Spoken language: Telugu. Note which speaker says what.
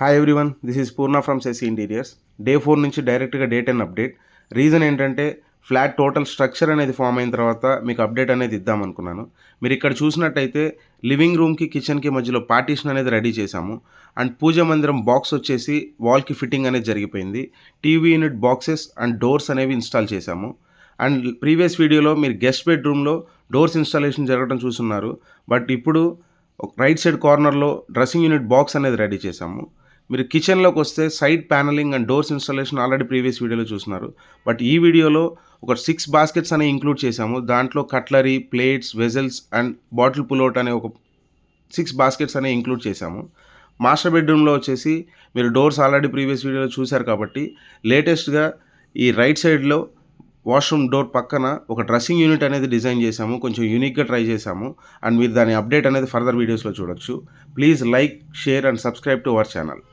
Speaker 1: Hi everyone, this is Purna from సెసి ఇంటీరియర్స్. డే 4 నుంచి డైరెక్ట్గా డే 10 అప్డేట్. రీజన్ ఏంటంటే ఫ్లాట్ టోటల్ స్ట్రక్చర్ అనేది ఫామ్ అయిన తర్వాత మీకు అప్డేట్ అనేది ఇద్దామనుకున్నాను. మీరు ఇక్కడ చూసినట్టయితే లివింగ్ రూమ్కి కిచెన్కి మధ్యలో పార్టీషన్ అనేది రెడీ చేశాము. అండ్ పూజ మందిరం బాక్స్ వచ్చేసి వాల్కి ఫిట్టింగ్ అనేది జరిగిపోయింది. TV unit boxes and doors అనేవి ఇన్స్టాల్ చేశాము. అండ్ ప్రీవియస్ వీడియోలో మీరు గెస్ట్ బెడ్రూమ్లో డోర్స్ ఇన్స్టాలేషన్ జరగడం చూస్తున్నారు. బట్ ఇప్పుడు రైట్ సైడ్ కార్నర్లో డ్రెస్సింగ్ యూనిట్ బాక్స్ అనేది రెడీ చేశాము. మీరు కిచెన్లోకి వస్తే side panelling and doors installation already previous వీడియోలో చూస్తున్నారు. బట్ ఈ వీడియోలో ఒక 6 బాస్కెట్స్ అనేవి ఇంక్లూడ్ చేశాము. దాంట్లో cutlery, plates, vessels and bottle pull-out అనే ఒక 6 బాస్కెట్స్ అనేవి ఇంక్లూడ్ చేశాము. మాస్టర్ బెడ్రూమ్లో వచ్చేసి మీరు డోర్స్ ఆల్రెడీ ప్రీవియస్ వీడియోలో చూశారు కాబట్టి లేటెస్ట్గా ఈ రైట్ సైడ్లో వాష్రూమ్ డోర్ పక్కన ఒక డ్రెస్సింగ్ యూనిట్ అనేది డిజైన్ చేశాము. కొంచెం యూనిక్గా ట్రై చేశాము. అండ్ మీరు దాని అప్డేట్ అనేది ఫర్దర్ వీడియోస్లో చూడొచ్చు. Please like, share and subscribe to our channel.